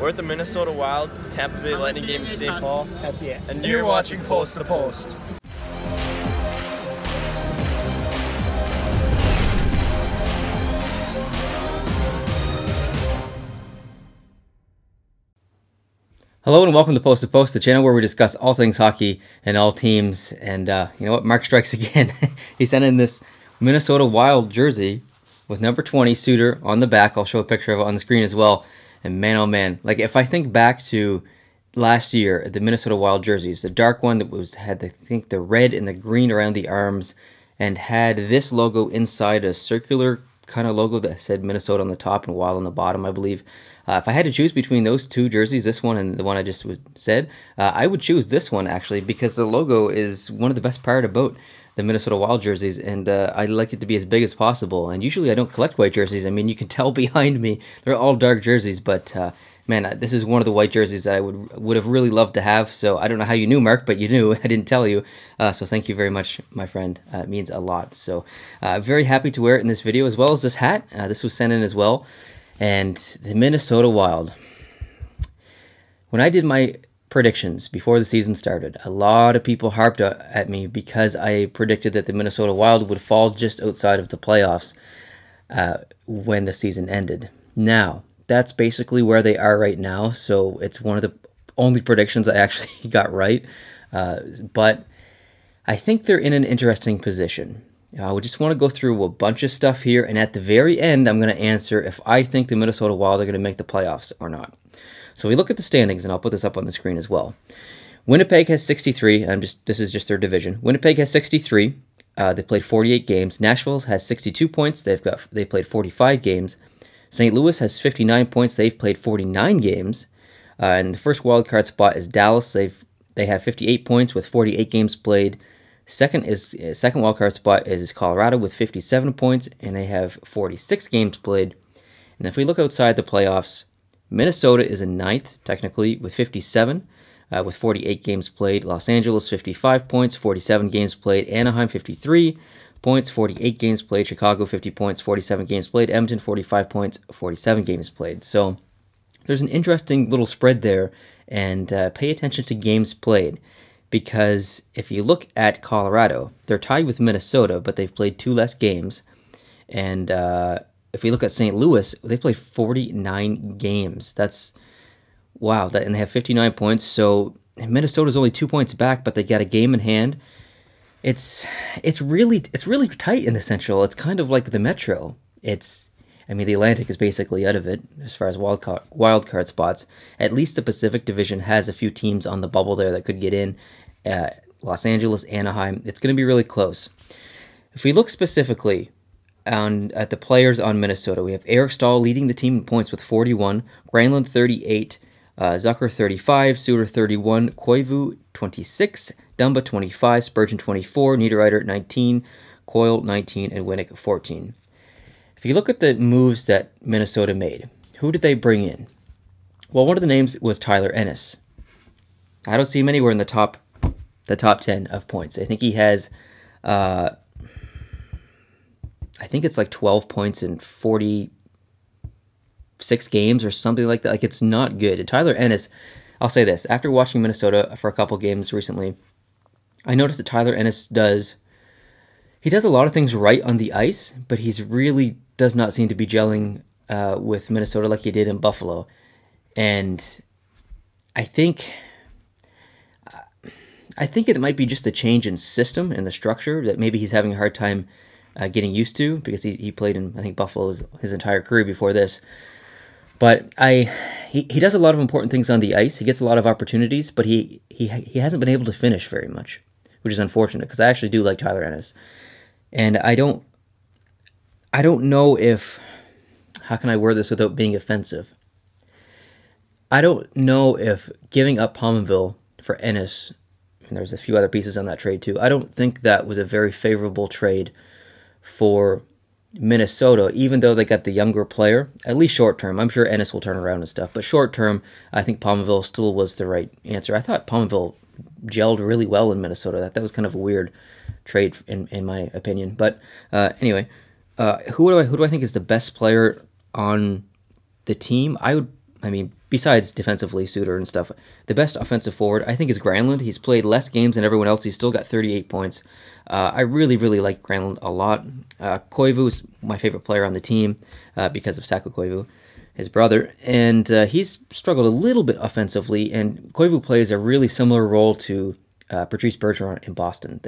We're at the Minnesota Wild, Tampa Bay Lightning game in St. Paul. At the end. And you're watching Post to Post. Hello and welcome to Post, the channel where we discuss all things hockey and all teams. And you know what? Mark strikes again. He sent in this Minnesota Wild jersey with number 20 Suter on the back. I'll show a picture of it on the screen as well. And man, oh man, like if I think back to last year, the Minnesota Wild jerseys, the dark one that had I think the red and the green around the arms, and had this logo inside, a circular kind of logo that said Minnesota on the top and Wild on the bottom, I believe. If I had to choose between those two jerseys, this one and the one I just said, I would choose this one actually, because the logo is one of the best part about the Minnesota Wild jerseys, and I like it to be as big as possible. And usually I don't collect white jerseys. I mean, you can tell behind me, they're all dark jerseys, but man, this is one of the white jerseys that I would have really loved to have. So I don't know how you knew, Mark, but you knew. I didn't tell you. So thank you very much, my friend. It means a lot. So very happy to wear it in this video, as well as this hat. This was sent in as well. And the Minnesota Wild. When I did my predictions before the season started, a lot of people harped at me because I predicted that the Minnesota Wild would fall just outside of the playoffs when the season ended. Now, that's basically where they are right now, so it's one of the only predictions I actually got right. But I think they're in an interesting position. We just want to go through a bunch of stuff here, and at the very end, I'm going to answer if I think the Minnesota Wild are going to make the playoffs or not. So we look at the standings, and I'll put this up on the screen as well. Winnipeg has 63. This is just their division. Winnipeg has 63. They played 48 games. Nashville has 62 points. They played 45 games. St. Louis has 59 points. They've played 49 games. And the first wild card spot is Dallas. They have 58 points with 48 games played. Second wildcard spot is Colorado with 57 points, and they have 46 games played. And if we look outside the playoffs, Minnesota is in ninth, technically, with 57, with 48 games played. Los Angeles, 55 points, 47 games played. Anaheim, 53 points, 48 games played. Chicago, 50 points, 47 games played. Edmonton, 45 points, 47 games played. So there's an interesting little spread there, and pay attention to games played. Because if you look at Colorado, they're tied with Minnesota, but they've played 2 less games. And if we look at St. Louis, they played 49 games. That's, wow, and they have 59 points. So Minnesota's only 2 points back, but they got a game in hand. It's really tight in the Central. It's kind of like the Metro. I mean, the Atlantic is basically out of it as far as wild card spots. At least the Pacific Division has a few teams on the bubble there that could get in. Los Angeles, Anaheim. It's going to be really close. If we look specifically at the players on Minnesota, we have Eric Staal leading the team in points with 41, Granlund 38, Zucker 35, Suter 31, Koivu 26, Dumba 25, Spurgeon 24, Niederreiter 19, Coyle 19, and Winnick 14. If you look at the moves that Minnesota made, who did they bring in? Well, one of the names was Tyler Ennis. I don't see him anywhere in the top 10 of points. I think he has, I think it's like 12 points in 46 games or something like that. Like, it's not good. And Tyler Ennis, I'll say this, after watching Minnesota for a couple games recently, I noticed that Tyler Ennis does a lot of things right on the ice, but he's really does not seem to be gelling with Minnesota like he did in Buffalo. And I think it might be just a change in system and the structure that maybe he's having a hard time getting used to, because he played in, I think, Buffalo his entire career before this. But he does a lot of important things on the ice. He gets a lot of opportunities, but he hasn't been able to finish very much, which is unfortunate, because I actually do like Tyler Ennis. And I don't know if, how can I word this without being offensive? I don't know if giving up Pominville for Ennis, and there's a few other pieces on that trade too, I don't think that was a very favorable trade for Minnesota, even though they got the younger player, at least short term. I'm sure Ennis will turn around and stuff, but short term, I think Pominville still was the right answer. I thought Pominville gelled really well in Minnesota. That was kind of a weird trade in my opinion. But anyway, who do I think is the best player on the team? I mean, besides defensively, Suter and stuff, the best offensive forward, I think, is Granlund. He's played less games than everyone else. He's still got 38 points. I really, really like Granlund a lot. Koivu is my favorite player on the team because of Saku Koivu, his brother. And he's struggled a little bit offensively, and Koivu plays a really similar role to Patrice Bergeron in Boston.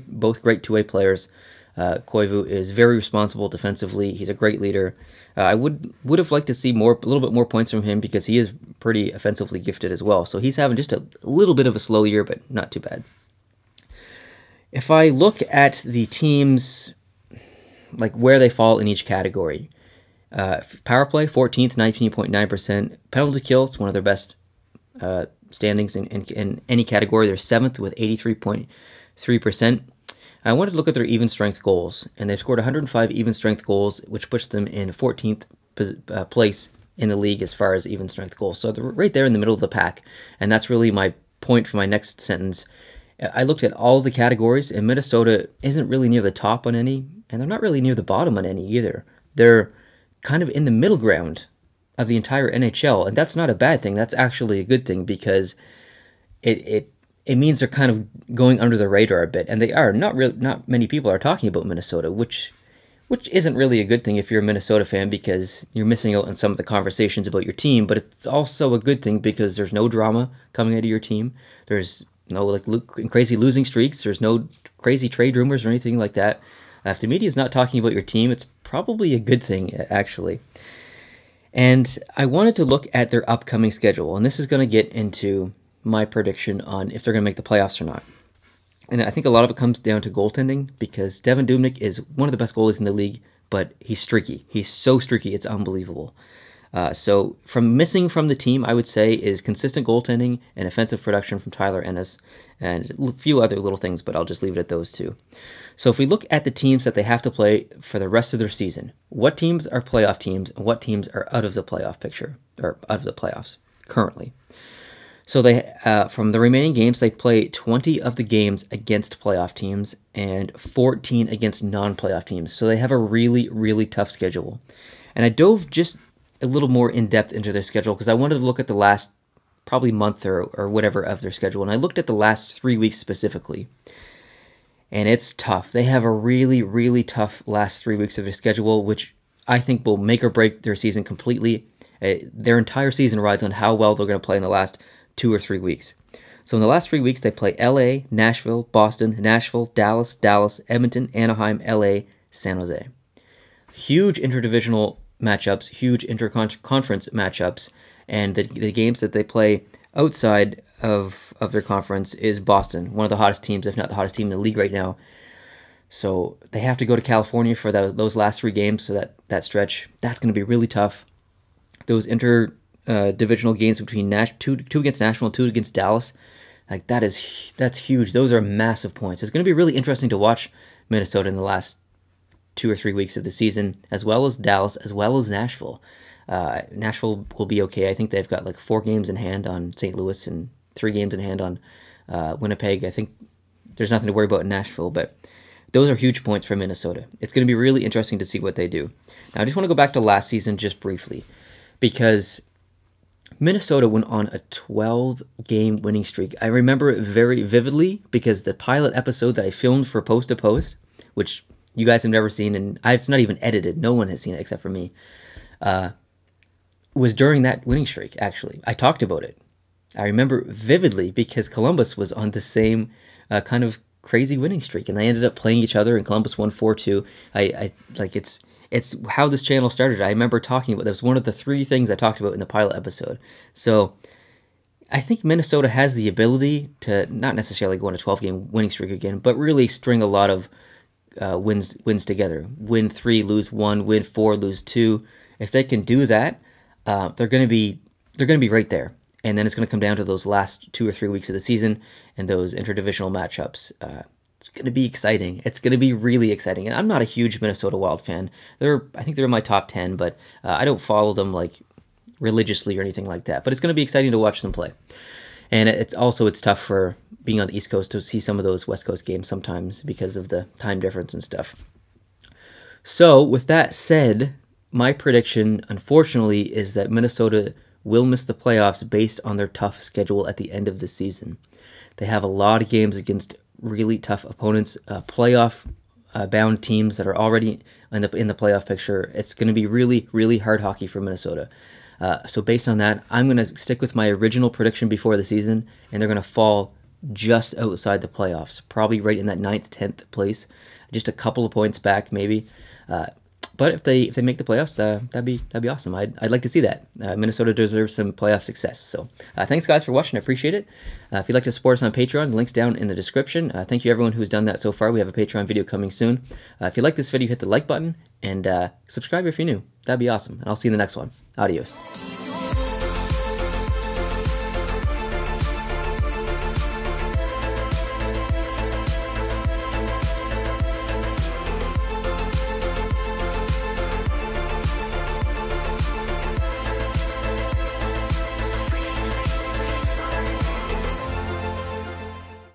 Both great two-way players. Koivu is very responsible defensively. He's a great leader. I would have liked to see a little bit more points from him because he is pretty offensively gifted as well. So he's having just a little bit of a slow year, but not too bad. If I look at the teams, like where they fall in each category, power play, 14th, 19.9%. Penalty kill, it's one of their best standings in any category. They're 7th with 83.3%. I wanted to look at their even strength goals, and they've scored 105 even strength goals, which puts them in 14th place in the league as far as even strength goals. So they're right there in the middle of the pack, and that's really my point for my next sentence. I looked at all the categories, and Minnesota isn't really near the top on any, and they're not really near the bottom on any either. They're kind of in the middle ground of the entire NHL, and that's not a bad thing. That's actually a good thing because it means they're kind of going under the radar a bit, and they are. Not many people are talking about Minnesota, which isn't really a good thing if you're a Minnesota fan because you're missing out on some of the conversations about your team, but it's also a good thing because there's no drama coming out of your team. There's no crazy losing streaks. There's no crazy trade rumors or anything like that. If the media is not talking about your team, it's probably a good thing, actually. And I wanted to look at their upcoming schedule, and this is going to get into my prediction on if they're going to make the playoffs or not. And I think a lot of it comes down to goaltending because Devin Dubnyk is one of the best goalies in the league, but he's streaky. He's so streaky, it's unbelievable. So from missing from the team, I would say, is consistent goaltending and offensive production from Tyler Ennis and a few other little things, but I'll just leave it at those two. So if we look at the teams that they have to play for the rest of their season, what teams are playoff teams and what teams are out of the playoff picture, or out of the playoffs currently? So they, from the remaining games, they play 20 of the games against playoff teams and 14 against non-playoff teams. So they have a really, really tough schedule. And I dove just a little more in-depth into their schedule because I wanted to look at the last probably month or whatever of their schedule. And I looked at the last 3 weeks specifically. And it's tough. They have a really, really tough last 3 weeks of their schedule, which I think will make or break their season completely. Their entire season rides on how well they're going to play in the last 2 or 3 weeks. So in the last 3 weeks, they play LA, Nashville, Boston, Nashville, Dallas, Edmonton, Anaheim, LA, San Jose. Huge interdivisional matchups, huge interconference matchups, and the games that they play outside of their conference is Boston, one of the hottest teams, if not the hottest team in the league right now. So they have to go to California for those last 3 games, so that stretch, that's going to be really tough. Those divisional games between two against Nashville, 2 against Dallas, like that's huge. Those are massive points. It's going to be really interesting to watch Minnesota in the last 2 or 3 weeks of the season, as well as Dallas, as well as Nashville. Nashville will be okay. I think they've got like 4 games in hand on St. Louis and 3 games in hand on Winnipeg. I think there's nothing to worry about in Nashville, but those are huge points for Minnesota. It's going to be really interesting to see what they do. Now, I just want to go back to last season just briefly, because Minnesota went on a 12-game winning streak. I remember it very vividly because the pilot episode that I filmed for Post to Post, which you guys have never seen, and it's not even edited, no one has seen it except for me, was during that winning streak, actually. I talked about it. I remember vividly because Columbus was on the same kind of crazy winning streak, and they ended up playing each other, and Columbus won 4-2. It's how this channel started. I remember talking about that. Was one of the 3 things I talked about in the pilot episode. So I think Minnesota has the ability to not necessarily go on a 12-game winning streak again, but really string a lot of wins together. Win 3, lose 1, win 4, lose 2. If they can do that, they're going to be right there. And then it's going to come down to those last 2 or 3 weeks of the season and those interdivisional matchups. It's going to be exciting. It's going to be really exciting. And I'm not a huge Minnesota Wild fan. I think they're in my top 10, but I don't follow them like religiously or anything like that. But it's going to be exciting to watch them play. And it's tough for being on the East Coast to see some of those West Coast games sometimes because of the time difference and stuff. So with that said, my prediction, unfortunately, is that Minnesota will miss the playoffs based on their tough schedule at the end of the season. They have a lot of games against really tough opponents, playoff-bound teams that are already in the playoff picture. It's going to be really, really hard hockey for Minnesota. So based on that, I'm going to stick with my original prediction before the season, and they're going to fall just outside the playoffs, probably right in that 9th, 10th place, just a couple of points back maybe. But if they make the playoffs, that'd be awesome. I'd like to see that. Minnesota deserves some playoff success. So thanks guys for watching. I appreciate it. If you'd like to support us on Patreon, the link's down in the description. Thank you everyone who's done that so far. We have a Patreon video coming soon. If you like this video, hit the like button and subscribe if you're new. That'd be awesome. And I'll see you in the next one. Adios.